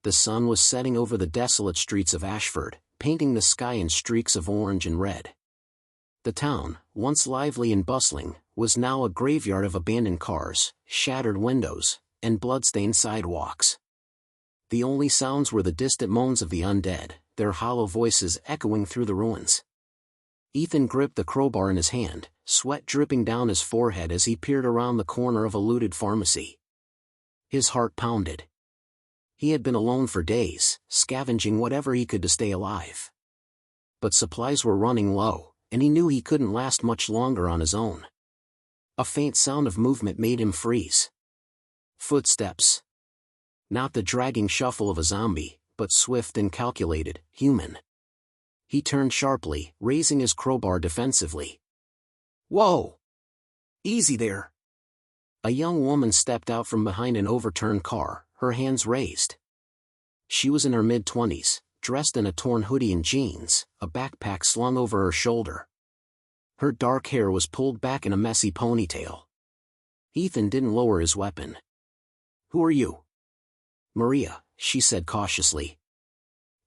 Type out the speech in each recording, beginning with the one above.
The sun was setting over the desolate streets of Ashford, painting the sky in streaks of orange and red. The town, once lively and bustling, was now a graveyard of abandoned cars, shattered windows, and blood-stained sidewalks. The only sounds were the distant moans of the undead, their hollow voices echoing through the ruins. Ethan gripped the crowbar in his hand, sweat dripping down his forehead as he peered around the corner of a looted pharmacy. His heart pounded. He had been alone for days, scavenging whatever he could to stay alive. But supplies were running low, and he knew he couldn't last much longer on his own. A faint sound of movement made him freeze. Footsteps. Not the dragging shuffle of a zombie, but swift and calculated, human. He turned sharply, raising his crowbar defensively. "Whoa! Easy there!" A young woman stepped out from behind an overturned car, her hands raised. She was in her mid-20s, dressed in a torn hoodie and jeans, a backpack slung over her shoulder. Her dark hair was pulled back in a messy ponytail. Ethan didn't lower his weapon. "Who are you?" "Maria," she said cautiously.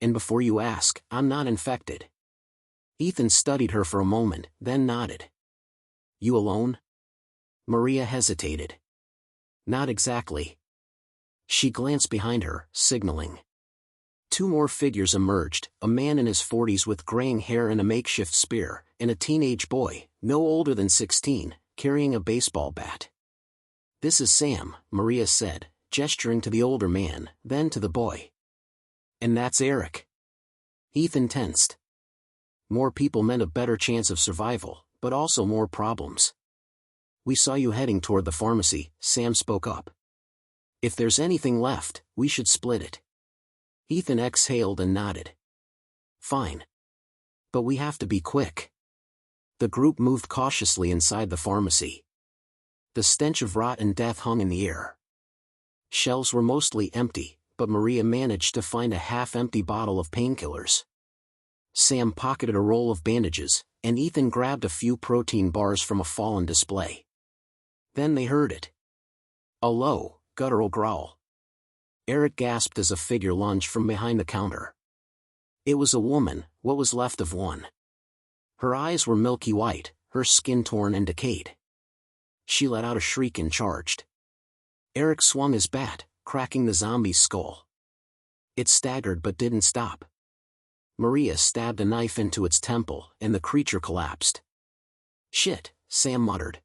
"And before you ask, I'm not infected." Ethan studied her for a moment, then nodded. "You alone?" Maria hesitated. "Not exactly." She glanced behind her, signaling. Two more figures emerged, a man in his 40s with graying hair and a makeshift spear, and a teenage boy, no older than 16, carrying a baseball bat. "This is Sam," Maria said, gesturing to the older man, then to the boy. "And that's Eric." Ethan tensed. More people meant a better chance of survival, but also more problems. "We saw you heading toward the pharmacy," Sam spoke up. "If there's anything left, we should split it." Ethan exhaled and nodded. "Fine. But we have to be quick." The group moved cautiously inside the pharmacy. The stench of rot and death hung in the air. Shelves were mostly empty, but Maria managed to find a half-empty bottle of painkillers. Sam pocketed a roll of bandages, and Ethan grabbed a few protein bars from a fallen display. Then they heard it. A low, guttural growl. Eric gasped as a figure lunged from behind the counter. It was a woman, what was left of one. Her eyes were milky white, her skin torn and decayed. She let out a shriek and charged. Eric swung his bat, cracking the zombie's skull. It staggered but didn't stop. Maria stabbed a knife into its temple, and the creature collapsed. "Shit," Sam muttered.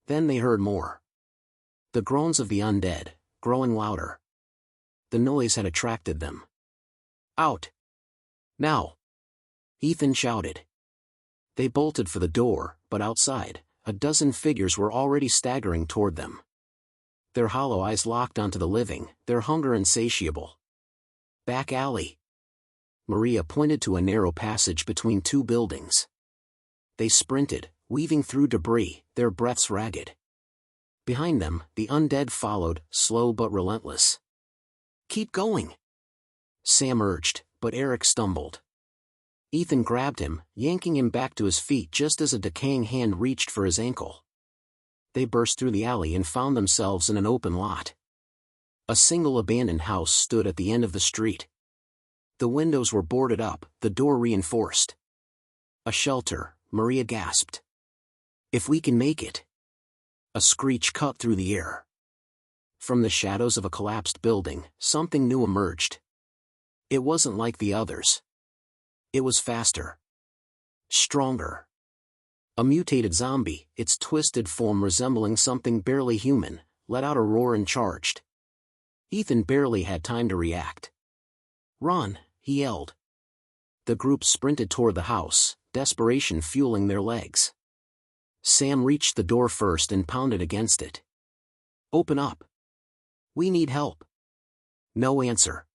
Then they heard more. The groans of the undead, growing louder. The noise had attracted them. "Out! Now!" Ethan shouted. They bolted for the door, but outside, a dozen figures were already staggering toward them. Their hollow eyes locked onto the living, their hunger insatiable. "Back alley." Maria pointed to a narrow passage between two buildings. They sprinted, weaving through debris, their breaths ragged. Behind them, the undead followed, slow but relentless. "Keep going," Sam urged, but Eric stumbled. Ethan grabbed him, yanking him back to his feet just as a decaying hand reached for his ankle. They burst through the alley and found themselves in an open lot. A single abandoned house stood at the end of the street. The windows were boarded up, the door reinforced. "A shelter," Maria gasped. "If we can make it." A screech cut through the air. From the shadows of a collapsed building, something new emerged. It wasn't like the others. It was faster. Stronger. A mutated zombie, its twisted form resembling something barely human, let out a roar and charged. Ethan barely had time to react. "Run," he yelled. The group sprinted toward the house, desperation fueling their legs. Sam reached the door first and pounded against it. "Open up. We need help." No answer.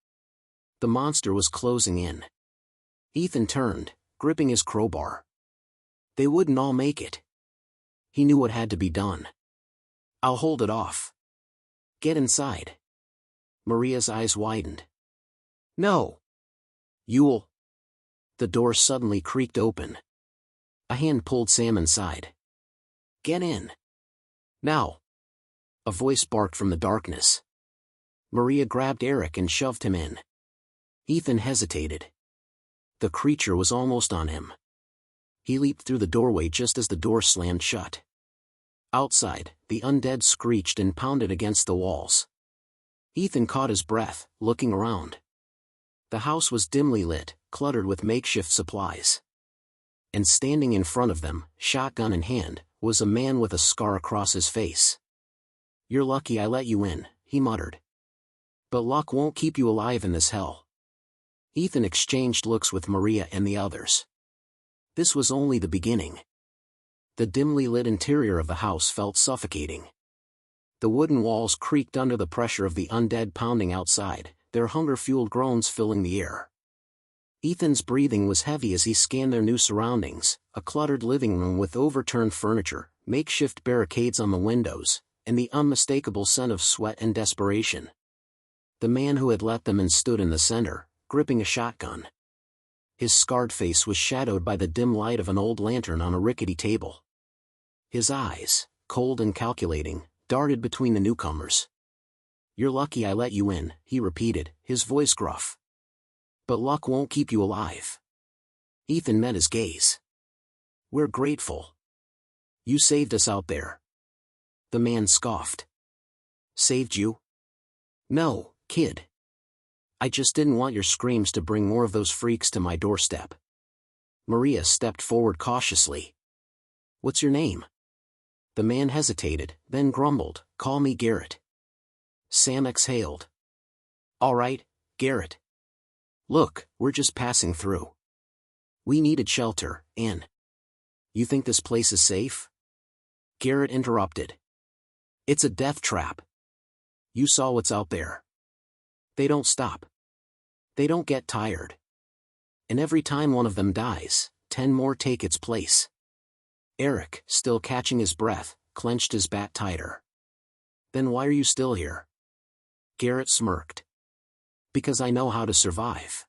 The monster was closing in. Ethan turned, gripping his crowbar. They wouldn't all make it. He knew what had to be done. "I'll hold it off." "Get inside." Maria's eyes widened. "No. You'll..." The door suddenly creaked open. A hand pulled Sam inside. "Get in. Now." A voice barked from the darkness. Maria grabbed Eric and shoved him in. Ethan hesitated. The creature was almost on him. He leaped through the doorway just as the door slammed shut. Outside, the undead screeched and pounded against the walls. Ethan caught his breath, looking around. The house was dimly lit, cluttered with makeshift supplies. And standing in front of them, shotgun in hand, was a man with a scar across his face. "You're lucky I let you in," he muttered. "But luck won't keep you alive in this hell." Ethan exchanged looks with Maria and the others. This was only the beginning. The dimly lit interior of the house felt suffocating. The wooden walls creaked under the pressure of the undead pounding outside, their hunger-fueled groans filling the air. Ethan's breathing was heavy as he scanned their new surroundings, a cluttered living room with overturned furniture, makeshift barricades on the windows, and the unmistakable scent of sweat and desperation. The man who had let them in stood in the center, gripping a shotgun. His scarred face was shadowed by the dim light of an old lantern on a rickety table. His eyes, cold and calculating, darted between the newcomers. "You're lucky I let you in," he repeated, his voice gruff. "But luck won't keep you alive." Ethan met his gaze. "We're grateful. You saved us out there." The man scoffed. "Saved you? No, kid. I just didn't want your screams to bring more of those freaks to my doorstep." Maria stepped forward cautiously. "What's your name?" The man hesitated, then grumbled, "Call me Garrett." Sam exhaled. "All right, Garrett. Look, we're just passing through. We needed shelter, and..." "You think this place is safe?" Garrett interrupted. "It's a death trap. You saw what's out there. They don't stop. They don't get tired. And every time one of them dies, 10 more take its place." Eric, still catching his breath, clenched his bat tighter. "Then why are you still here?" Garrett smirked. "Because I know how to survive."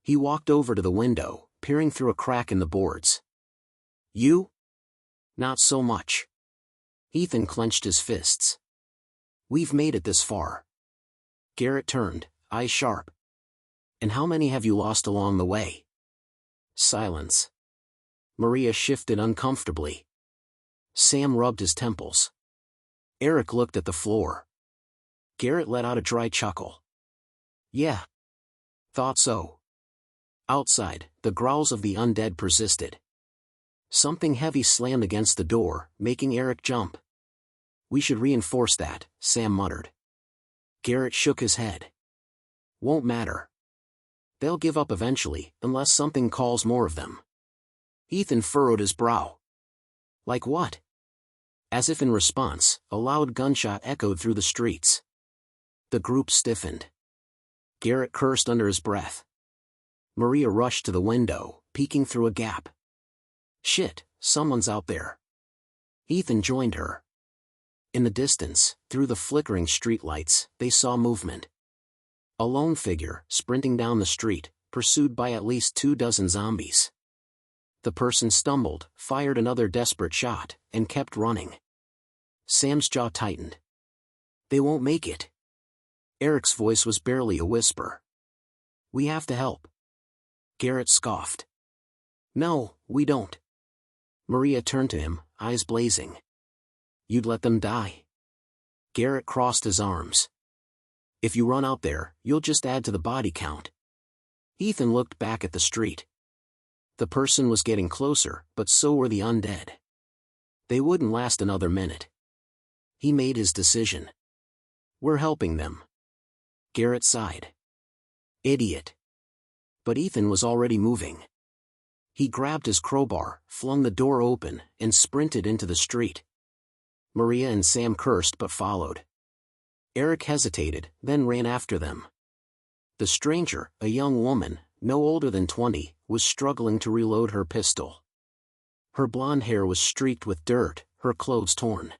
He walked over to the window, peering through a crack in the boards. "You? Not so much." Ethan clenched his fists. "We've made it this far." Garrett turned, eyes sharp. "And how many have you lost along the way?" Silence. Maria shifted uncomfortably. Sam rubbed his temples. Eric looked at the floor. Garrett let out a dry chuckle. "Yeah. Thought so." Outside, the growls of the undead persisted. Something heavy slammed against the door, making Eric jump. "We should reinforce that," Sam muttered. Garrett shook his head. "Won't matter. They'll give up eventually, unless something calls more of them." Ethan furrowed his brow. "Like what?" As if in response, a loud gunshot echoed through the streets. The group stiffened. Garrett cursed under his breath. Maria rushed to the window, peeking through a gap. "Shit, someone's out there." Ethan joined her. In the distance, through the flickering streetlights, they saw movement. A lone figure, sprinting down the street, pursued by at least 24 zombies. The person stumbled, fired another desperate shot, and kept running. Sam's jaw tightened. "They won't make it." Eric's voice was barely a whisper. "We have to help." Garrett scoffed. "No, we don't." Maria turned to him, eyes blazing. "You'd let them die?" Garrett crossed his arms. "If you run out there, you'll just add to the body count." Ethan looked back at the street. The person was getting closer, but so were the undead. They wouldn't last another minute. He made his decision. "We're helping them." Garrett sighed. "Idiot." But Ethan was already moving. He grabbed his crowbar, flung the door open, and sprinted into the street. Maria and Sam cursed but followed. Eric hesitated, then ran after them. The stranger, a young woman, no older than 20, was struggling to reload her pistol. Her blonde hair was streaked with dirt, her clothes torn.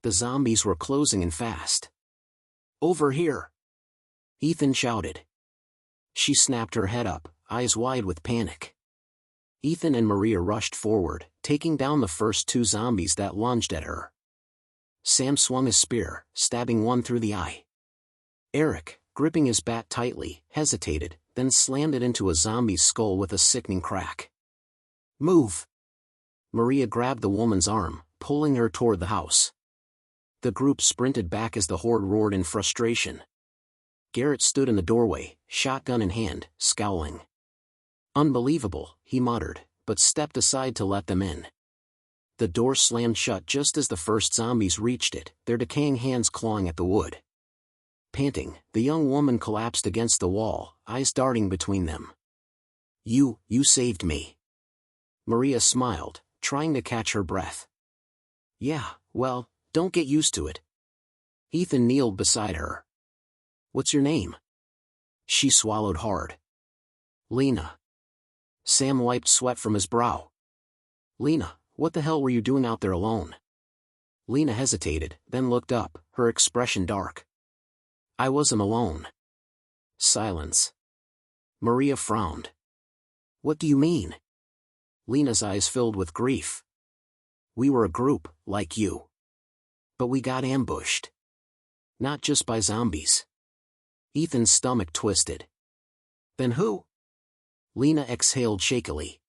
The zombies were closing in fast. "Over here!" Ethan shouted. She snapped her head up, eyes wide with panic. Ethan and Maria rushed forward, taking down the first 2 zombies that lunged at her. Sam swung his spear, stabbing one through the eye. Eric, gripping his bat tightly, hesitated, then slammed it into a zombie's skull with a sickening crack. Move! Maria grabbed the woman's arm, pulling her toward the house. The group sprinted back as the horde roared in frustration. Garrett stood in the doorway, shotgun in hand, scowling. Unbelievable, he muttered, but stepped aside to let them in. The door slammed shut just as the first zombies reached it, their decaying hands clawing at the wood. Panting, the young woman collapsed against the wall, eyes darting between them. You saved me. Maria smiled, trying to catch her breath. Yeah, well, don't get used to it. Ethan kneeled beside her. What's your name? She swallowed hard. Lena. Sam wiped sweat from his brow. Lena, what the hell were you doing out there alone? Lena hesitated, then looked up, her expression dark. I wasn't alone. Silence. Maria frowned. What do you mean? Lena's eyes filled with grief. We were a group, like you. But we got ambushed. Not just by zombies. Ethan's stomach twisted. Then who? Lena exhaled shakily.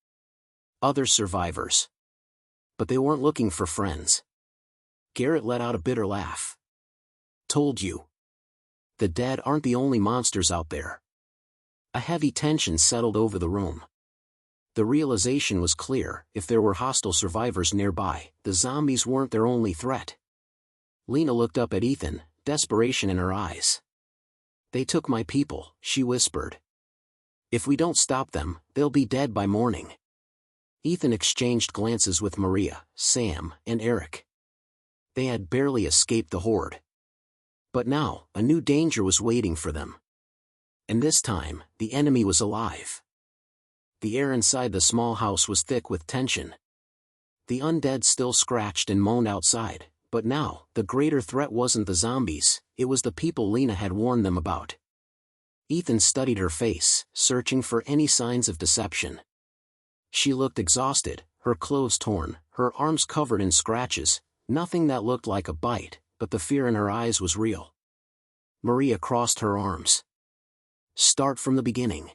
Other survivors. But they weren't looking for friends. Garrett let out a bitter laugh. Told you. The dead aren't the only monsters out there. A heavy tension settled over the room. The realization was clear, if there were hostile survivors nearby, the zombies weren't their only threat. Lena looked up at Ethan, desperation in her eyes. They took my people, she whispered. If we don't stop them, they'll be dead by morning. Ethan exchanged glances with Maria, Sam, and Eric. They had barely escaped the horde. But now, a new danger was waiting for them. And this time, the enemy was alive. The air inside the small house was thick with tension. The undead still scratched and moaned outside, but now, the greater threat wasn't the zombies, it was the people Lena had warned them about. Ethan studied her face, searching for any signs of deception. She looked exhausted, her clothes torn, her arms covered in scratches, nothing that looked like a bite, but the fear in her eyes was real. Maria crossed her arms. Start from the beginning.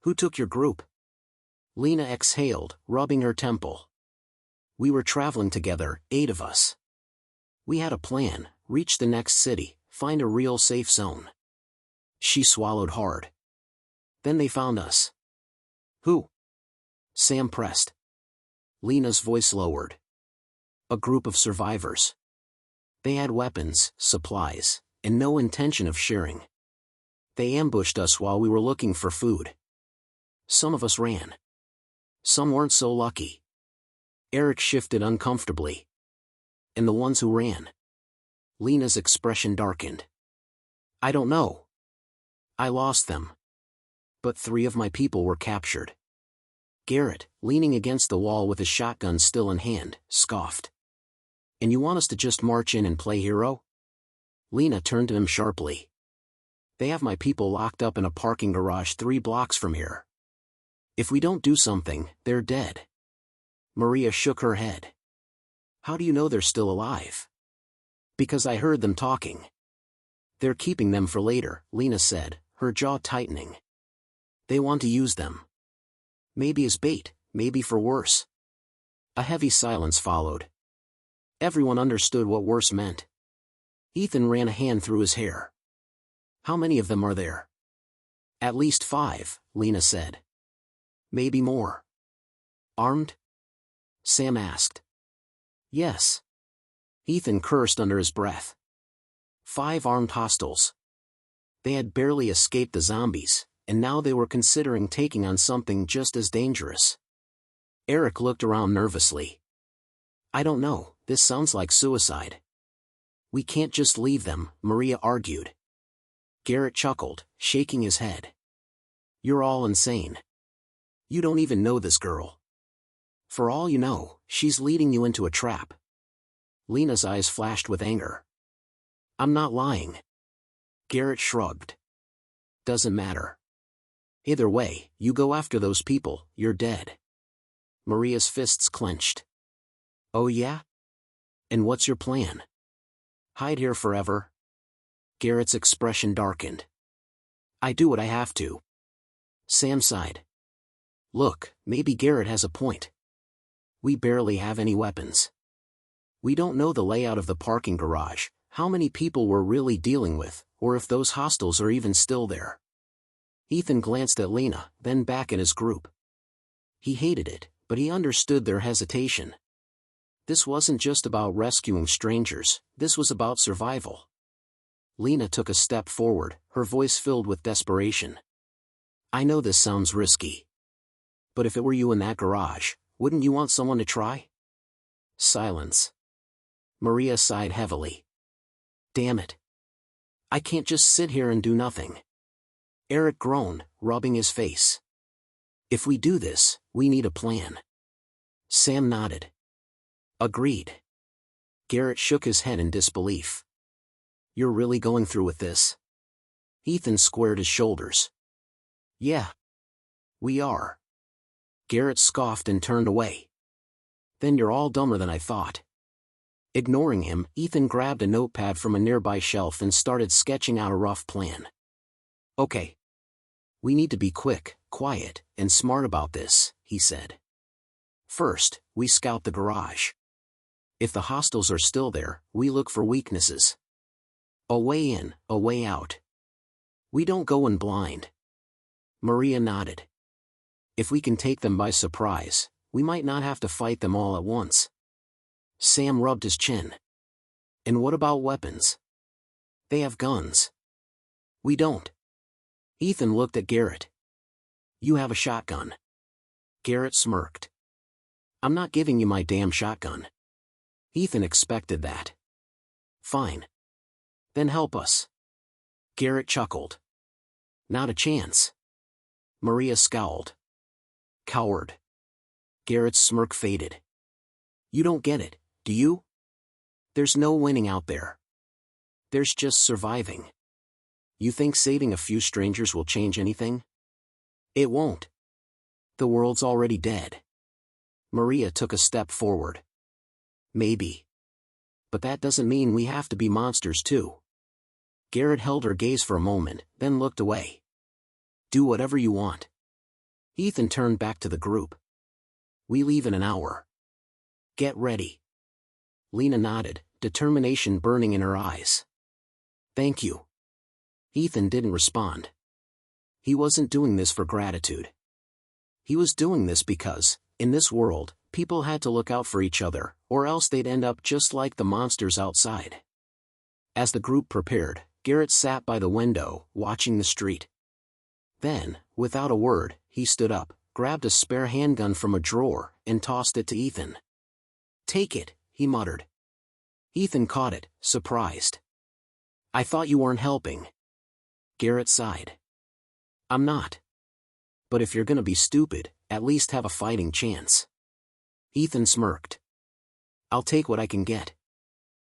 Who took your group? Lena exhaled, rubbing her temple. We were traveling together, 8 of us. We had a plan, reach the next city, find a real safe zone. She swallowed hard. Then they found us. Who? Sam pressed. Lena's voice lowered. A group of survivors. They had weapons, supplies, and no intention of sharing. They ambushed us while we were looking for food. Some of us ran. Some weren't so lucky. Eric shifted uncomfortably. And the ones who ran? Lena's expression darkened. I don't know. I lost them. But 3 of my people were captured. Garrett, leaning against the wall with his shotgun still in hand, scoffed. And you want us to just march in and play hero? Lena turned to him sharply. They have my people locked up in a parking garage 3 blocks from here. If we don't do something, they're dead. Maria shook her head. How do you know they're still alive? Because I heard them talking. They're keeping them for later, Lena said, her jaw tightening. They want to use them. Maybe as bait, maybe for worse. A heavy silence followed. Everyone understood what worse meant. Ethan ran a hand through his hair. How many of them are there? At least 5, Lena said. Maybe more. Armed? Sam asked. Yes. Ethan cursed under his breath. 5 armed hostiles. They had barely escaped the zombies, and now they were considering taking on something just as dangerous. Eric looked around nervously. I don't know, this sounds like suicide. We can't just leave them, Maria argued. Garrett chuckled, shaking his head. You're all insane. You don't even know this girl. For all you know, she's leading you into a trap. Lena's eyes flashed with anger. I'm not lying. Garrett shrugged. Doesn't matter. Either way, you go after those people, you're dead. Maria's fists clenched. Oh yeah? And what's your plan? Hide here forever? Garrett's expression darkened. I do what I have to. Sam sighed. Look, maybe Garrett has a point. We barely have any weapons. We don't know the layout of the parking garage, how many people we're really dealing with, or if those hostiles are even still there. Ethan glanced at Lena, then back at his group. He hated it, but he understood their hesitation. This wasn't just about rescuing strangers, this was about survival. Lena took a step forward, her voice filled with desperation. I know this sounds risky. But if it were you in that garage, wouldn't you want someone to try? Silence. Maria sighed heavily. Damn it. I can't just sit here and do nothing. Eric groaned, rubbing his face. If we do this, we need a plan. Sam nodded. Agreed. Garrett shook his head in disbelief. You're really going through with this? Ethan squared his shoulders. Yeah. We are. Garrett scoffed and turned away. Then you're all dumber than I thought. Ignoring him, Ethan grabbed a notepad from a nearby shelf and started sketching out a rough plan. Okay. We need to be quick, quiet, and smart about this, he said. First, we scout the garage. If the hostiles are still there, we look for weaknesses. A way in, a way out. We don't go in blind. Maria nodded. If we can take them by surprise, we might not have to fight them all at once. Sam rubbed his chin. And what about weapons? They have guns. We don't. Ethan looked at Garrett. You have a shotgun. Garrett smirked. I'm not giving you my damn shotgun. Ethan expected that. Fine. Then help us. Garrett chuckled. Not a chance. Maria scowled. Coward. Garrett's smirk faded. You don't get it, do you? There's no winning out there. There's just surviving. You think saving a few strangers will change anything? It won't. The world's already dead. Maria took a step forward. Maybe. But that doesn't mean we have to be monsters too. Garrett held her gaze for a moment, then looked away. Do whatever you want. Ethan turned back to the group. We leave in an hour. Get ready. Lena nodded, determination burning in her eyes. Thank you. Ethan didn't respond. He wasn't doing this for gratitude. He was doing this because, in this world, people had to look out for each other, or else they'd end up just like the monsters outside. As the group prepared, Garrett sat by the window, watching the street. Then, without a word, he stood up, grabbed a spare handgun from a drawer, and tossed it to Ethan. Take it, he muttered. Ethan caught it, surprised. I thought you weren't helping. Garrett sighed. I'm not. But if you're gonna be stupid, at least have a fighting chance. Ethan smirked. I'll take what I can get.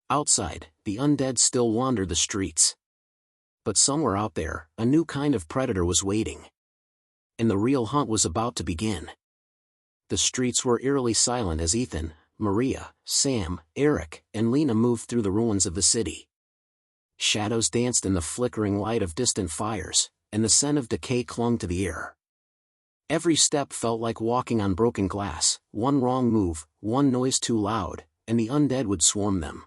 Outside, the undead still wandered the streets. But somewhere out there, a new kind of predator was waiting. And the real hunt was about to begin. The streets were eerily silent as Ethan, Maria, Sam, Eric, and Lena moved through the ruins of the city. Shadows danced in the flickering light of distant fires, and the scent of decay clung to the air. Every step felt like walking on broken glass, one wrong move, one noise too loud, and the undead would swarm them.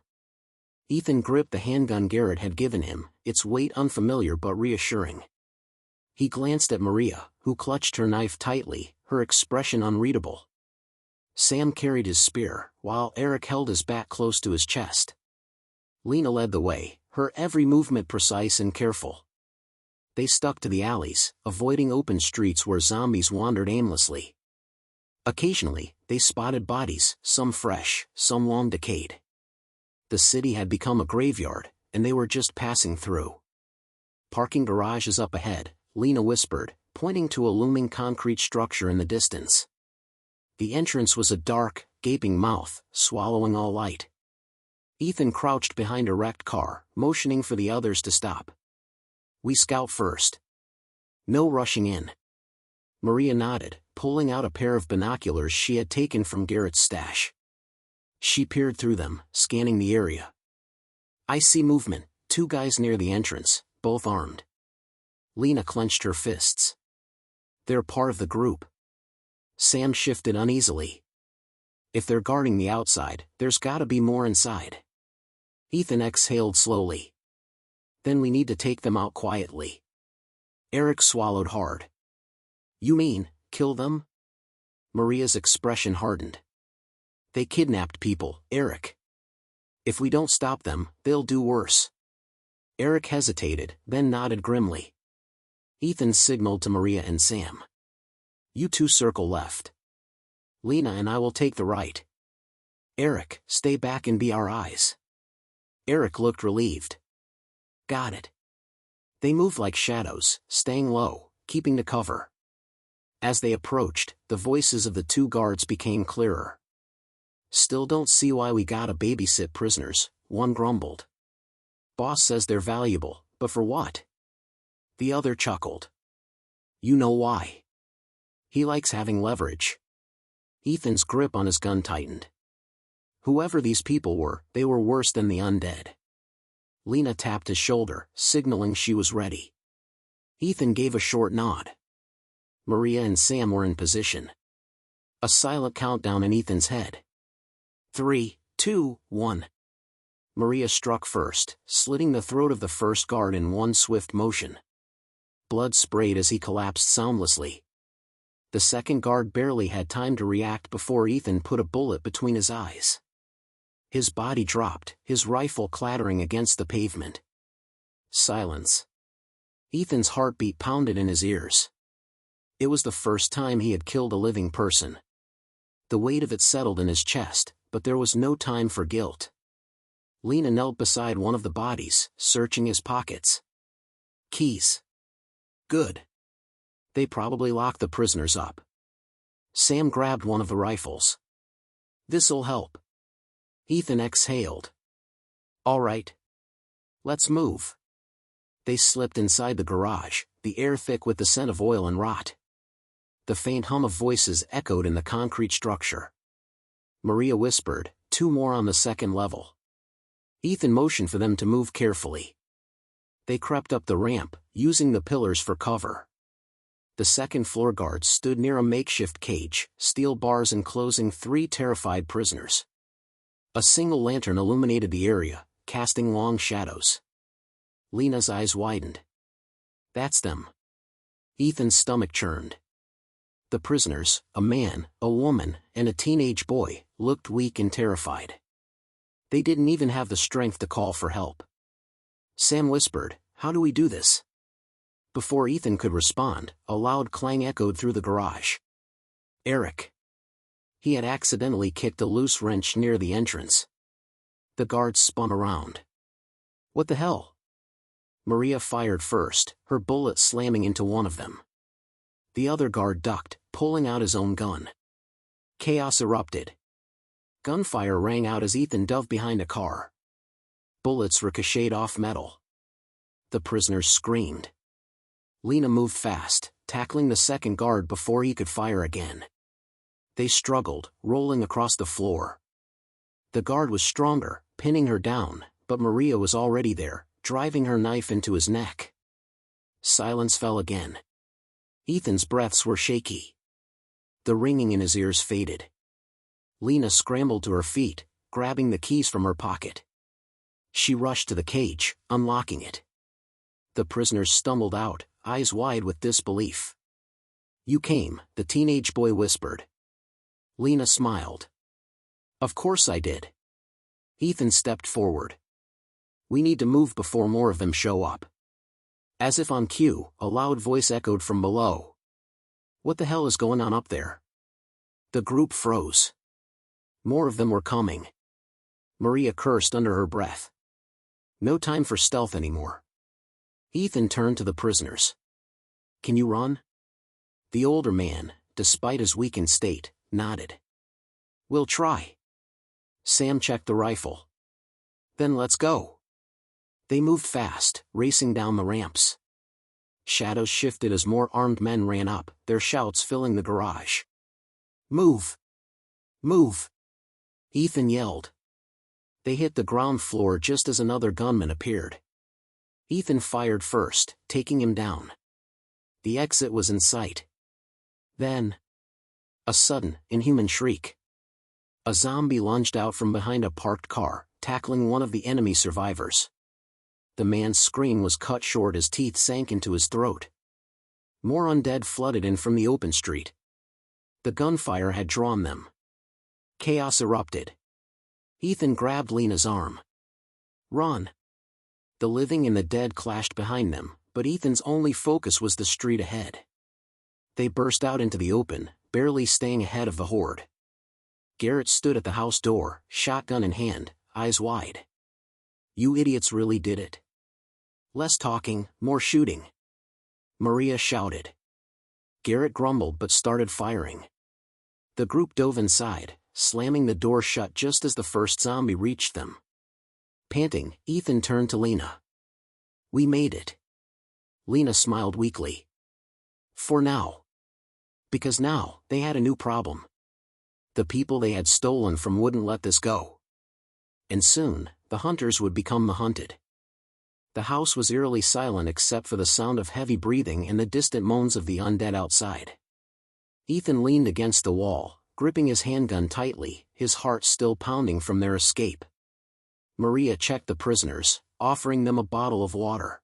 Ethan gripped the handgun Garrett had given him, its weight unfamiliar but reassuring. He glanced at Maria, who clutched her knife tightly, her expression unreadable. Sam carried his spear, while Eric held his back close to his chest. Lena led the way, her every movement precise and careful. They stuck to the alleys, avoiding open streets where zombies wandered aimlessly. Occasionally, they spotted bodies, some fresh, some long decayed. The city had become a graveyard, and they were just passing through. Parking garage is up ahead, Lena whispered, pointing to a looming concrete structure in the distance. The entrance was a dark, gaping mouth, swallowing all light. Ethan crouched behind a wrecked car, motioning for the others to stop. We scout first. No rushing in. Maria nodded, pulling out a pair of binoculars she had taken from Garrett's stash. She peered through them, scanning the area. I see movement, 2 guys near the entrance, both armed. Lena clenched her fists. They're part of the group. Sam shifted uneasily. If they're guarding the outside, there's gotta be more inside. Ethan exhaled slowly. Then we need to take them out quietly. Eric swallowed hard. You mean, kill them? Maria's expression hardened. They kidnapped people, Eric. If we don't stop them, they'll do worse. Eric hesitated, then nodded grimly. Ethan signaled to Maria and Sam. You 2 circle left. Lena and I will take the right. Eric, stay back and be our eyes. Eric looked relieved. Got it. They moved like shadows, staying low, keeping to cover. As they approached, the voices of the 2 guards became clearer. Still don't see why we gotta babysit prisoners, one grumbled. Boss says they're valuable, but for what? The other chuckled. You know why. He likes having leverage. Ethan's grip on his gun tightened. Whoever these people were, they were worse than the undead. Lena tapped his shoulder, signaling she was ready. Ethan gave a short nod. Maria and Sam were in position. A silent countdown in Ethan's head. 3, 2, 1. Maria struck first, slitting the throat of the first guard in one swift motion. Blood sprayed as he collapsed soundlessly. The second guard barely had time to react before Ethan put a bullet between his eyes. His body dropped, his rifle clattering against the pavement. Silence. Ethan's heartbeat pounded in his ears. It was the first time he had killed a living person. The weight of it settled in his chest, but there was no time for guilt. Lena knelt beside one of the bodies, searching his pockets. Keys. Good. They probably locked the prisoners up. Sam grabbed one of the rifles. This'll help. Ethan exhaled. All right. Let's move. They slipped inside the garage, the air thick with the scent of oil and rot. The faint hum of voices echoed in the concrete structure. Maria whispered, 2 more on the second level. Ethan motioned for them to move carefully. They crept up the ramp, using the pillars for cover. The second floor guards stood near a makeshift cage, steel bars enclosing 3 terrified prisoners. A single lantern illuminated the area, casting long shadows. Lena's eyes widened. That's them. Ethan's stomach churned. The prisoners, a man, a woman, and a teenage boy, looked weak and terrified. They didn't even have the strength to call for help. Sam whispered, how do we do this? Before Ethan could respond, a loud clang echoed through the garage. Eric. He had accidentally kicked a loose wrench near the entrance. The guards spun around. What the hell? Maria fired first, her bullet slamming into one of them. The other guard ducked, pulling out his own gun. Chaos erupted. Gunfire rang out as Ethan dove behind a car. Bullets ricocheted off metal. The prisoners screamed. Lena moved fast, tackling the second guard before he could fire again. They struggled, rolling across the floor. The guard was stronger, pinning her down, but Maria was already there, driving her knife into his neck. Silence fell again. Ethan's breaths were shaky. The ringing in his ears faded. Lena scrambled to her feet, grabbing the keys from her pocket. She rushed to the cage, unlocking it. The prisoners stumbled out, eyes wide with disbelief. You came, the teenage boy whispered. Lena smiled. Of course I did. Ethan stepped forward. We need to move before more of them show up. As if on cue, a loud voice echoed from below. What the hell is going on up there? The group froze. More of them were coming. Maria cursed under her breath. No time for stealth anymore. Ethan turned to the prisoners. Can you run? The older man, despite his weakened state, nodded. We'll try. Sam checked the rifle. Then let's go. They moved fast, racing down the ramps. Shadows shifted as more armed men ran up, their shouts filling the garage. Move! Move! Ethan yelled. They hit the ground floor just as another gunman appeared. Ethan fired first, taking him down. The exit was in sight. Then, a sudden, inhuman shriek. A zombie lunged out from behind a parked car, tackling one of the enemy survivors. The man's scream was cut short as teeth sank into his throat. More undead flooded in from the open street. The gunfire had drawn them. Chaos erupted. Ethan grabbed Lena's arm. "Run!" The living and the dead clashed behind them, but Ethan's only focus was the street ahead. They burst out into the open, barely staying ahead of the horde. Garrett stood at the house door, shotgun in hand, eyes wide. "You idiots really did it." "Less talking, more shooting," Maria shouted. Garrett grumbled but started firing. The group dove inside, slamming the door shut just as the first zombie reached them. Panting, Ethan turned to Lena. "We made it." Lena smiled weakly. "For now." Because now, they had a new problem. The people they had stolen from wouldn't let this go. And soon, the hunters would become the hunted. The house was eerily silent except for the sound of heavy breathing and the distant moans of the undead outside. Ethan leaned against the wall, gripping his handgun tightly, his heart still pounding from their escape. Maria checked the prisoners, offering them a bottle of water.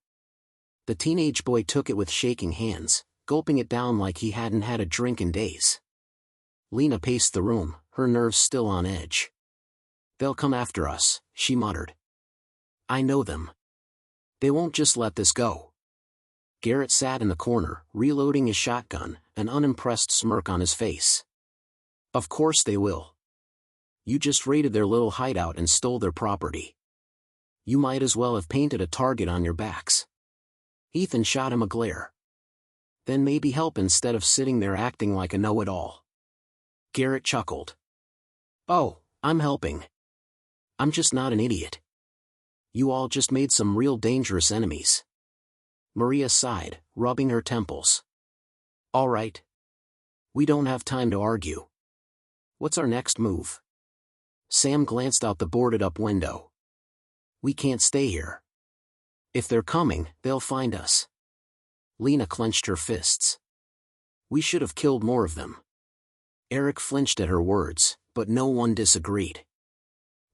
The teenage boy took it with shaking hands, gulping it down like he hadn't had a drink in days. Lena paced the room, her nerves still on edge. "They'll come after us," she muttered. "I know them. They won't just let this go." Garrett sat in the corner, reloading his shotgun, an unimpressed smirk on his face. "Of course they will. You just raided their little hideout and stole their property. You might as well have painted a target on your backs." Ethan shot him a glare. "Then maybe help instead of sitting there acting like a know-it-all." Garrett chuckled. "Oh, I'm helping. I'm just not an idiot. You all just made some real dangerous enemies." Maria sighed, rubbing her temples. "All right. We don't have time to argue. What's our next move?" Sam glanced out the boarded-up window. "We can't stay here. If they're coming, they'll find us." Lena clenched her fists. "We should have killed more of them." Eric flinched at her words, but no one disagreed.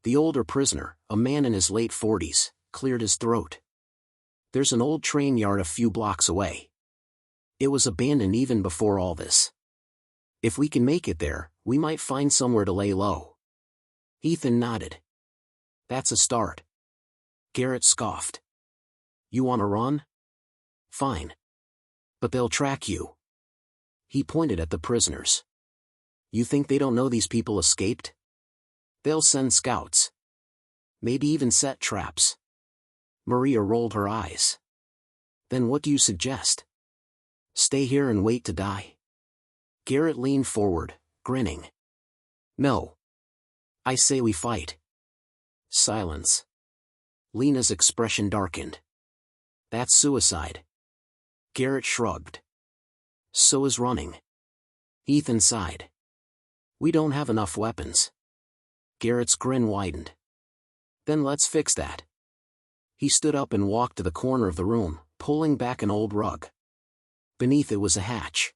The older prisoner, a man in his late 40s, cleared his throat. "There's an old train yard a few blocks away. It was abandoned even before all this. If we can make it there, we might find somewhere to lay low." Ethan nodded. "That's a start." Garrett scoffed. "You want to run? Fine. But they'll track you." He pointed at the prisoners. "You think they don't know these people escaped? They'll send scouts. Maybe even set traps." Maria rolled her eyes. "Then what do you suggest? Stay here and wait to die?" Garrett leaned forward, grinning. "No. I say we fight." Silence. Lena's expression darkened. "That's suicide." Garrett shrugged. "So is running." Ethan sighed. "We don't have enough weapons." Garrett's grin widened. "Then let's fix that." He stood up and walked to the corner of the room, pulling back an old rug. Beneath it was a hatch.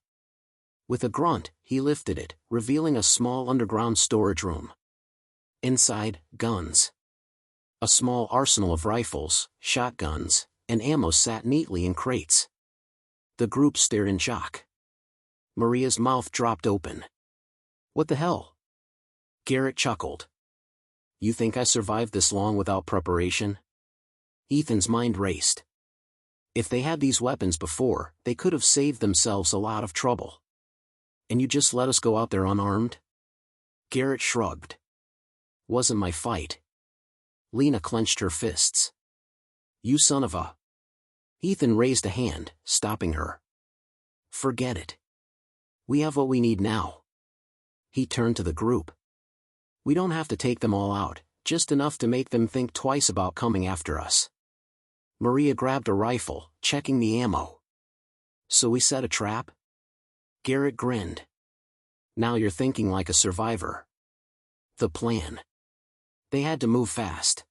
With a grunt, he lifted it, revealing a small underground storage room. Inside, guns. A small arsenal of rifles, shotguns, and ammo sat neatly in crates. The group stared in shock. Maria's mouth dropped open. "What the hell?" Garrett chuckled. "You think I survived this long without preparation?" Ethan's mind raced. If they had these weapons before, they could have saved themselves a lot of trouble. "And you just let us go out there unarmed?" Garrett shrugged. "Wasn't my fight." Lena clenched her fists. "You son of a..." Ethan raised a hand, stopping her. "Forget it. We have what we need now." He turned to the group. "We don't have to take them all out, just enough to make them think twice about coming after us." Maria grabbed a rifle, checking the ammo. "So we set a trap?" Garrett grinned. "Now you're thinking like a survivor." The plan. They had to move fast.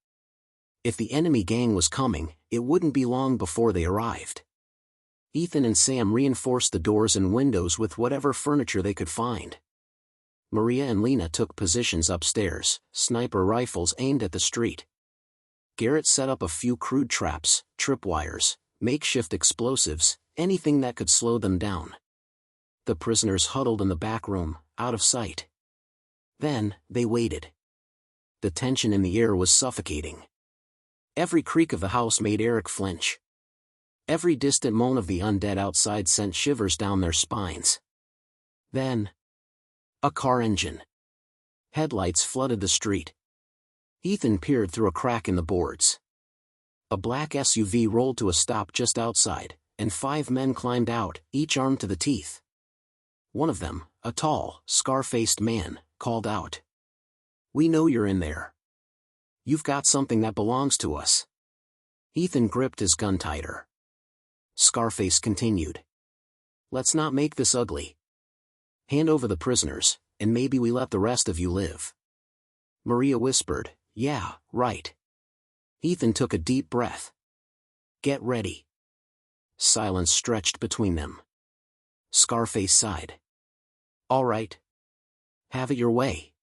If the enemy gang was coming, it wouldn't be long before they arrived. Ethan and Sam reinforced the doors and windows with whatever furniture they could find. Maria and Lena took positions upstairs, sniper rifles aimed at the street. Garrett set up a few crude traps, tripwires, makeshift explosives, anything that could slow them down. The prisoners huddled in the back room, out of sight. Then, they waited. The tension in the air was suffocating. Every creak of the house made Eric flinch. Every distant moan of the undead outside sent shivers down their spines. Then, a car engine. Headlights flooded the street. Ethan peered through a crack in the boards. A black SUV rolled to a stop just outside, and 5 men climbed out, each armed to the teeth. One of them, a tall, scar-faced man, called out, "We know you're in there. You've got something that belongs to us." Ethan gripped his gun tighter. Scarface continued, "Let's not make this ugly. Hand over the prisoners, and maybe we let the rest of you live." Maria whispered, "Yeah, right." Ethan took a deep breath. "Get ready." Silence stretched between them. Scarface sighed. "All right. Have it your way."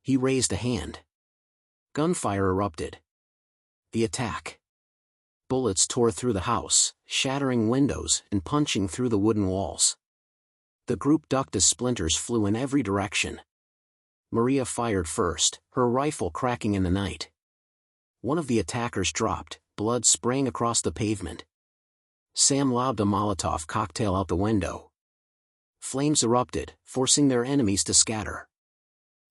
He raised a hand. Gunfire erupted. The attack. Bullets tore through the house, shattering windows and punching through the wooden walls. The group ducked as splinters flew in every direction. Maria fired first, her rifle cracking in the night. One of the attackers dropped, blood spraying across the pavement. Sam lobbed a Molotov cocktail out the window. Flames erupted, forcing their enemies to scatter.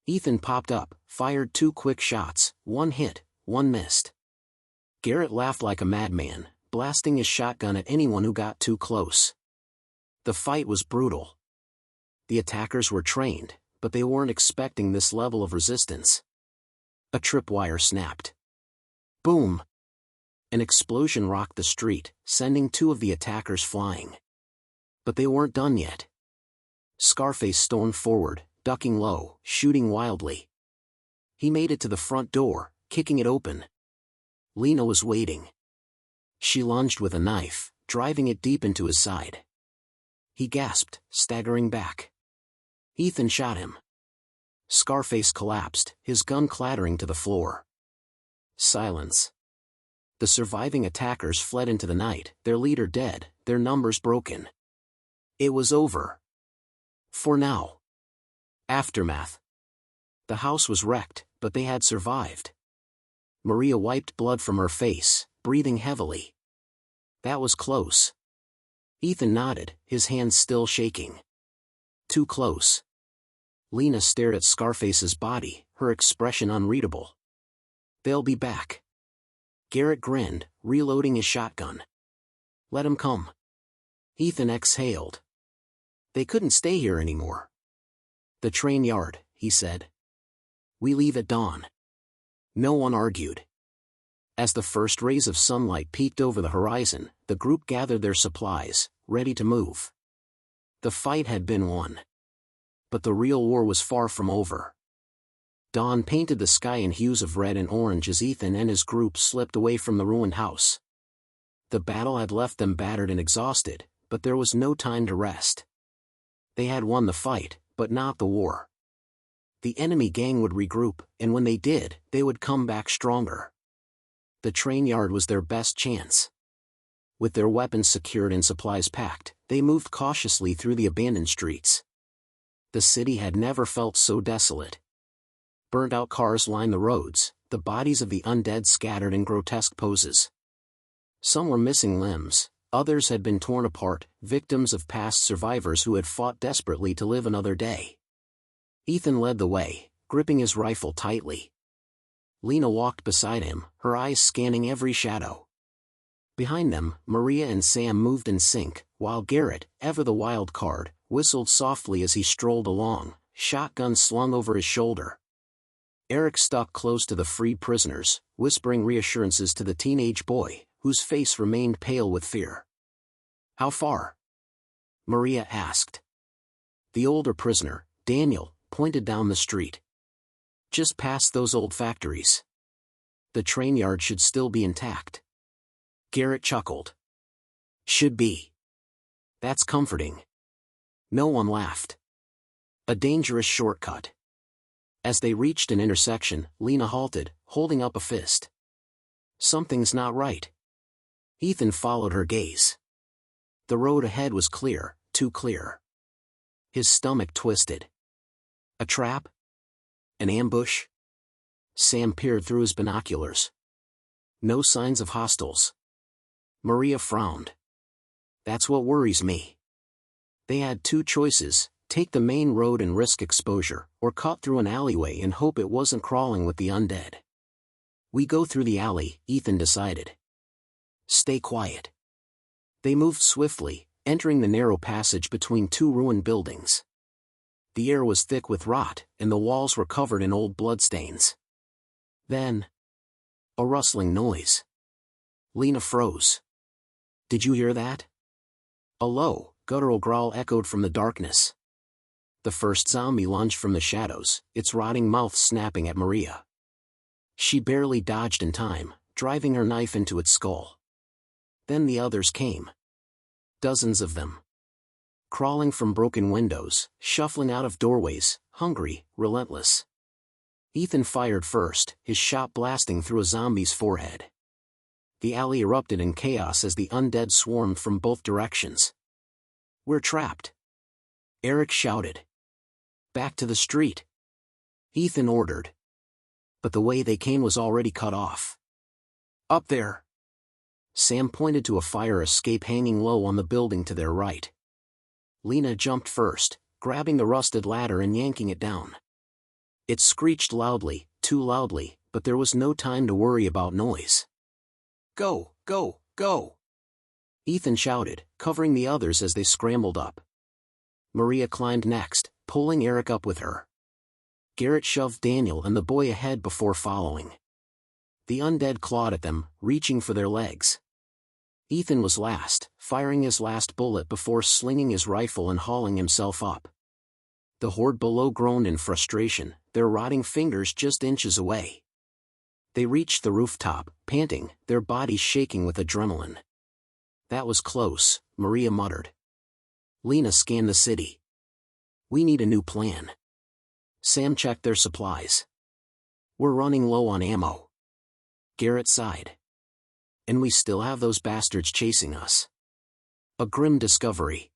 Ethan popped up, fired 2 quick shots, one hit, one missed. Garrett laughed like a madman, blasting his shotgun at anyone who got too close. The fight was brutal. The attackers were trained, but they weren't expecting this level of resistance. A tripwire snapped. Boom! An explosion rocked the street, sending 2 of the attackers flying. But they weren't done yet. Scarface stormed forward, ducking low, shooting wildly. He made it to the front door, kicking it open. Lena was waiting. She lunged with a knife, driving it deep into his side. He gasped, staggering back. Ethan shot him. Scarface collapsed, his gun clattering to the floor. Silence. The surviving attackers fled into the night, their leader dead, their numbers broken. It was over. For now. Aftermath. The house was wrecked, but they had survived. Maria wiped blood from her face, breathing heavily. That was close. Ethan nodded, his hands still shaking. Too close. Lena stared at Scarface's body, her expression unreadable. They'll be back. Garrett grinned, reloading his shotgun. Let him come. Ethan exhaled. They couldn't stay here anymore. The train yard, he said. We leave at dawn. No one argued. As the first rays of sunlight peeked over the horizon, the group gathered their supplies, ready to move. The fight had been won. But the real war was far from over. Dawn painted the sky in hues of red and orange as Ethan and his group slipped away from the ruined house. The battle had left them battered and exhausted, but there was no time to rest. They had won the fight, but not the war. The enemy gang would regroup, and when they did, they would come back stronger. The train yard was their best chance. With their weapons secured and supplies packed, they moved cautiously through the abandoned streets. The city had never felt so desolate. Burnt-out cars lined the roads, the bodies of the undead scattered in grotesque poses. Some were missing limbs, others had been torn apart, victims of past survivors who had fought desperately to live another day. Ethan led the way, gripping his rifle tightly. Lena walked beside him, her eyes scanning every shadow. Behind them, Maria and Sam moved in sync, while Garrett, ever the wild card, whistled softly as he strolled along, shotgun slung over his shoulder. Eric stuck close to the freed prisoners, whispering reassurances to the teenage boy, whose face remained pale with fear. How far? Maria asked. The older prisoner, Daniel, pointed down the street. Just past those old factories. The train yard should still be intact. Garrett chuckled. Should be. That's comforting. No one laughed. A dangerous shortcut. As they reached an intersection, Lena halted, holding up a fist. Something's not right. Ethan followed her gaze. The road ahead was clear, too clear. His stomach twisted. A trap? An ambush? Sam peered through his binoculars. No signs of hostiles. Maria frowned. That's what worries me. They had two choices: take the main road and risk exposure, or cut through an alleyway and hope it wasn't crawling with the undead. We go through the alley, Ethan decided. Stay quiet. They moved swiftly, entering the narrow passage between two ruined buildings. The air was thick with rot, and the walls were covered in old bloodstains. Then, a rustling noise. Lena froze. Did you hear that? A low, guttural growl echoed from the darkness. The first zombie lunged from the shadows, its rotting mouth snapping at Maria. She barely dodged in time, driving her knife into its skull. Then the others came. Dozens of them. Crawling from broken windows, shuffling out of doorways, hungry, relentless. Ethan fired first, his shot blasting through a zombie's forehead. The alley erupted in chaos as the undead swarmed from both directions. We're trapped. Eric shouted. Back to the street. Ethan ordered. But the way they came was already cut off. Up there. Sam pointed to a fire escape hanging low on the building to their right. Lena jumped first, grabbing the rusted ladder and yanking it down. It screeched loudly, too loudly, but there was no time to worry about noise. Go, go, go! Ethan shouted, covering the others as they scrambled up. Maria climbed next, pulling Eric up with her. Garrett shoved Daniel and the boy ahead before following. The undead clawed at them, reaching for their legs. Ethan was last, firing his last bullet before slinging his rifle and hauling himself up. The horde below groaned in frustration, their rotting fingers just inches away. They reached the rooftop, panting, their bodies shaking with adrenaline. That was close, Maria muttered. Lena scanned the city. We need a new plan. Sam checked their supplies. We're running low on ammo. Garrett sighed. And we still have those bastards chasing us. A grim discovery.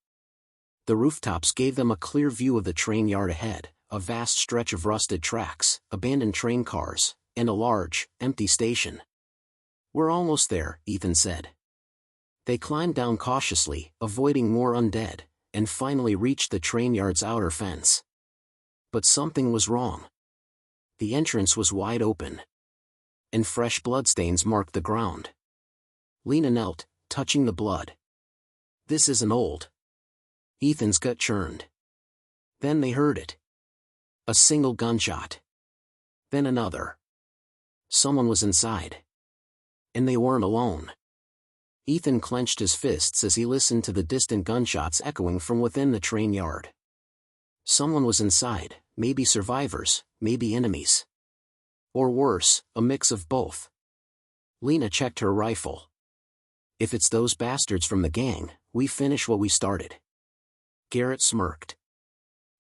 The rooftops gave them a clear view of the train yard ahead, a vast stretch of rusted tracks, abandoned train cars, and a large, empty station. We're almost there, Ethan said. They climbed down cautiously, avoiding more undead, and finally reached the train yard's outer fence. But something was wrong. The entrance was wide open. And fresh bloodstains marked the ground. Lena knelt, touching the blood. This isn't old. Ethan's gut churned. Then they heard it. A single gunshot. Then another. Someone was inside. And they weren't alone. Ethan clenched his fists as he listened to the distant gunshots echoing from within the train yard. Someone was inside, maybe survivors, maybe enemies. Or worse, a mix of both. Lena checked her rifle. If it's those bastards from the gang, we finish what we started. Garrett smirked.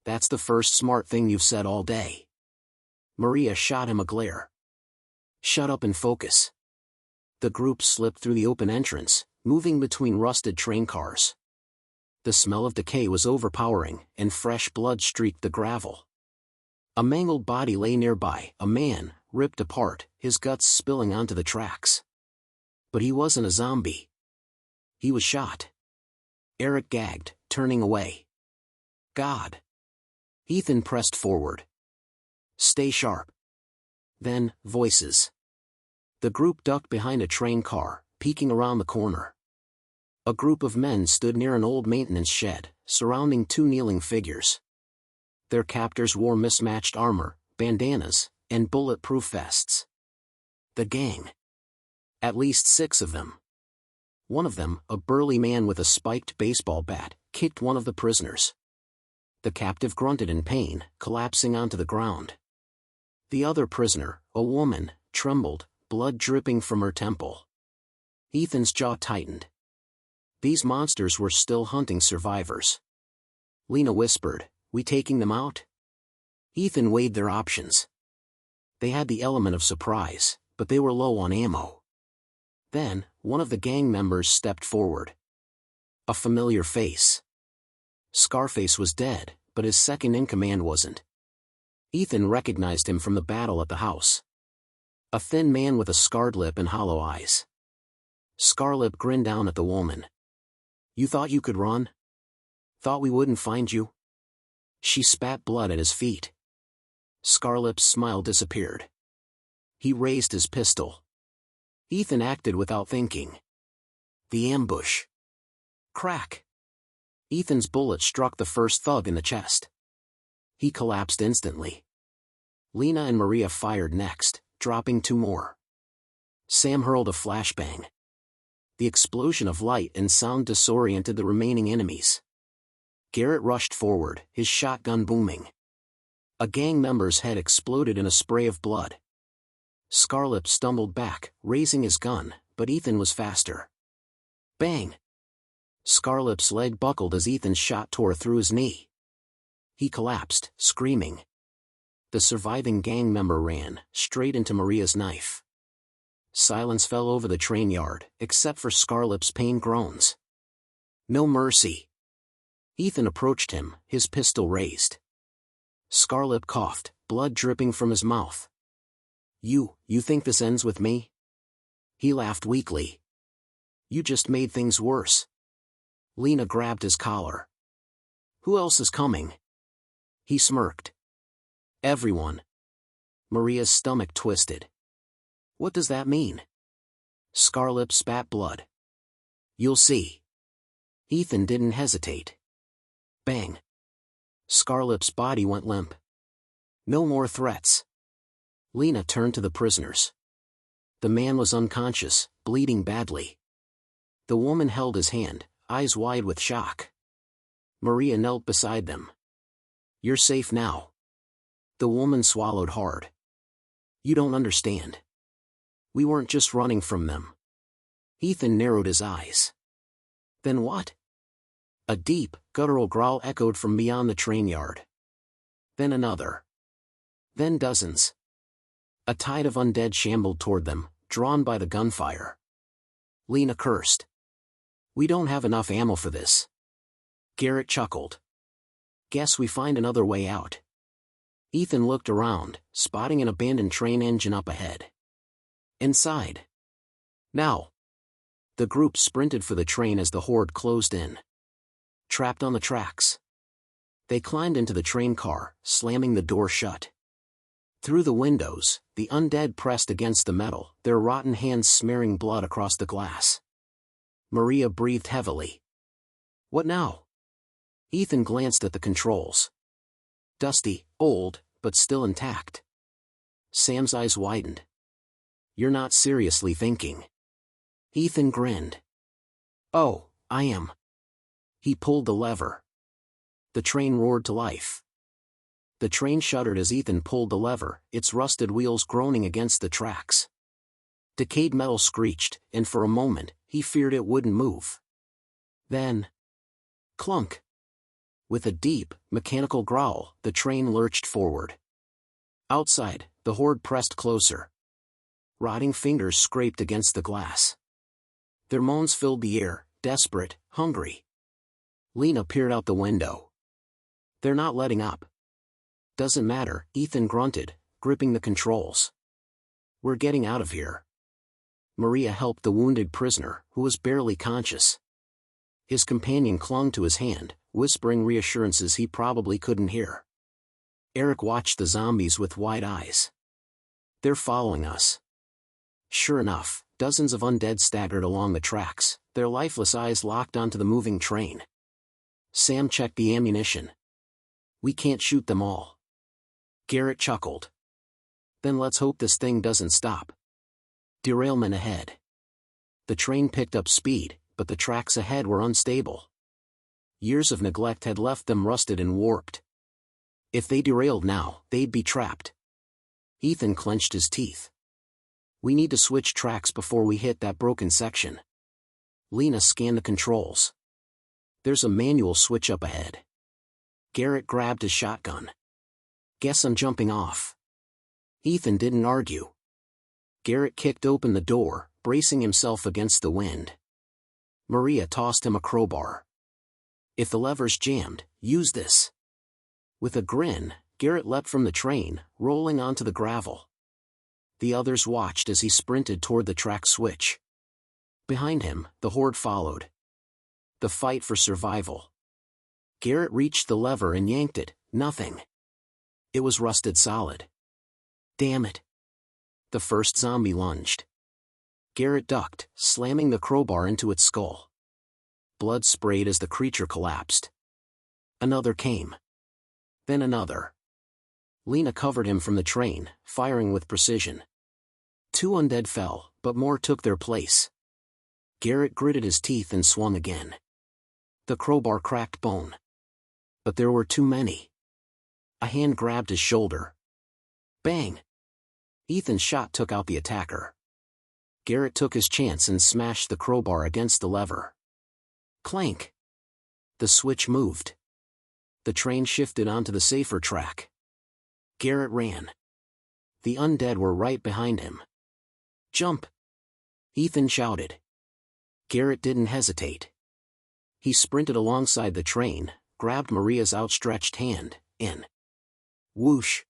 That's the first smart thing you've said all day. Maria shot him a glare. Shut up and focus. The group slipped through the open entrance, moving between rusted train cars. The smell of decay was overpowering, and fresh blood streaked the gravel. A mangled body lay nearby, a man, ripped apart, his guts spilling onto the tracks. But he wasn't a zombie. He was shot. Eric gagged, turning away. God. Ethan pressed forward. Stay sharp. Then, voices. The group ducked behind a train car, peeking around the corner. A group of men stood near an old maintenance shed, surrounding two kneeling figures. Their captors wore mismatched armor, bandanas, and bulletproof vests. The gang. At least 6 of them. One of them, a burly man with a spiked baseball bat, kicked one of the prisoners. The captive grunted in pain, collapsing onto the ground. The other prisoner, a woman, trembled, blood dripping from her temple. Ethan's jaw tightened. These monsters were still hunting survivors. Lena whispered, "We taking them out?" Ethan weighed their options. They had the element of surprise, but they were low on ammo. Then, one of the gang members stepped forward. A familiar face. Scarface was dead, but his second-in-command wasn't. Ethan recognized him from the battle at the house. A thin man with a scarred lip and hollow eyes. Scarlip grinned down at the woman. "You thought you could run? Thought we wouldn't find you?" She spat blood at his feet. Scarlip's smile disappeared. He raised his pistol. Ethan acted without thinking. The ambush. Crack. Ethan's bullet struck the first thug in the chest. He collapsed instantly. Lena and Maria fired next, dropping 2 more. Sam hurled a flashbang. The explosion of light and sound disoriented the remaining enemies. Garrett rushed forward, his shotgun booming. A gang member's head exploded in a spray of blood. Scarlip stumbled back, raising his gun, but Ethan was faster. Bang! Scarlip's leg buckled as Ethan's shot tore through his knee. He collapsed, screaming. The surviving gang member ran, straight into Maria's knife. Silence fell over the train yard, except for Scarlip's pained groans. No mercy. Ethan approached him, his pistol raised. Scarlip coughed, blood dripping from his mouth. You think this ends with me?" He laughed weakly. "You just made things worse." Lena grabbed his collar. "Who else is coming?" He smirked. "Everyone." Maria's stomach twisted. "What does that mean?" Scarlip spat blood. "You'll see." Ethan didn't hesitate. Bang. Scarlip's body went limp. No more threats. Lena turned to the prisoners. The man was unconscious, bleeding badly. The woman held his hand, eyes wide with shock. Maria knelt beside them. "You're safe now." The woman swallowed hard. "You don't understand. We weren't just running from them." Ethan narrowed his eyes. "Then what?" A deep, guttural growl echoed from beyond the train yard. Then another. Then dozens. A tide of undead shambled toward them, drawn by the gunfire. Lena cursed. "We don't have enough ammo for this." Garrett chuckled. "Guess we find another way out." Ethan looked around, spotting an abandoned train engine up ahead. Inside. Now. The group sprinted for the train as the horde closed in. Trapped on the tracks. They climbed into the train car, slamming the door shut. Through the windows, the undead pressed against the metal, their rotten hands smearing blood across the glass. Maria breathed heavily. "What now?" Ethan glanced at the controls. Dusty, old, but still intact. Sam's eyes widened. "You're not seriously thinking." Ethan grinned. "Oh, I am." He pulled the lever. The train roared to life. The train shuddered as Ethan pulled the lever, its rusted wheels groaning against the tracks. Decayed metal screeched, and for a moment, he feared it wouldn't move. Then... clunk! With a deep, mechanical growl, the train lurched forward. Outside, the horde pressed closer. Rotting fingers scraped against the glass. Their moans filled the air, desperate, hungry. Lena peered out the window. "They're not letting up." "Doesn't matter," Ethan grunted, gripping the controls. "We're getting out of here." Maria helped the wounded prisoner, who was barely conscious. His companion clung to his hand, whispering reassurances he probably couldn't hear. Eric watched the zombies with wide eyes. "They're following us." Sure enough, dozens of undead staggered along the tracks, their lifeless eyes locked onto the moving train. Sam checked the ammunition. "We can't shoot them all." Garrett chuckled. "Then let's hope this thing doesn't stop." Derailment ahead. The train picked up speed, but the tracks ahead were unstable. Years of neglect had left them rusted and warped. If they derailed now, they'd be trapped. Ethan clenched his teeth. We need to switch tracks before we hit that broken section. Lena scanned the controls. There's a manual switch up ahead. Garrett grabbed his shotgun. Guess I'm jumping off. Ethan didn't argue. Garrett kicked open the door, bracing himself against the wind. Maria tossed him a crowbar. If the lever's jammed, use this. With a grin, Garrett leapt from the train, rolling onto the gravel. The others watched as he sprinted toward the track switch. Behind him, the horde followed. The fight for survival. Garrett reached the lever and yanked it, nothing. It was rusted solid. Damn it. The first zombie lunged. Garrett ducked, slamming the crowbar into its skull. Blood sprayed as the creature collapsed. Another came. Then another. Lena covered him from the train, firing with precision. 2 undead fell, but more took their place. Garrett gritted his teeth and swung again. The crowbar cracked bone. But there were too many. A hand grabbed his shoulder. Bang! Ethan's shot took out the attacker. Garrett took his chance and smashed the crowbar against the lever. Clank! The switch moved. The train shifted onto the safer track. Garrett ran. The undead were right behind him. Jump! Ethan shouted. Garrett didn't hesitate. He sprinted alongside the train, grabbed Maria's outstretched hand, and whoosh!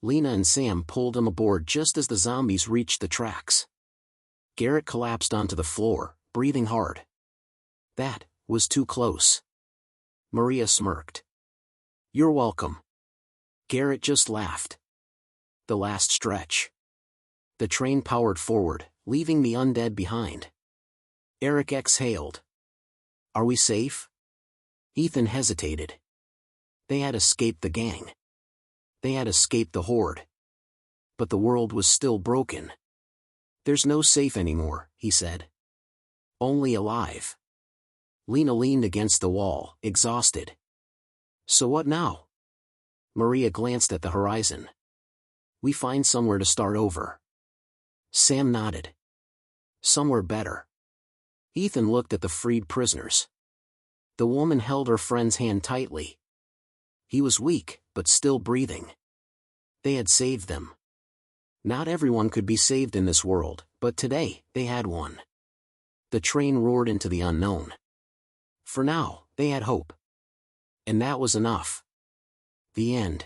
Lena and Sam pulled him aboard just as the zombies reached the tracks. Garrett collapsed onto the floor, breathing hard. That was too close. Maria smirked. You're welcome. Garrett just laughed. The last stretch. The train powered forward, leaving the undead behind. Eric exhaled. Are we safe? Ethan hesitated. They had escaped the gang. They had escaped the horde. But the world was still broken. There's no safe anymore, he said. Only alive. Lena leaned against the wall, exhausted. So what now? Maria glanced at the horizon. We find somewhere to start over. Sam nodded. Somewhere better. Ethan looked at the freed prisoners. The woman held her friend's hand tightly. He was weak, but still breathing. They had saved them. Not everyone could be saved in this world, but today, they had one. The train roared into the unknown. For now, they had hope. And that was enough. The end.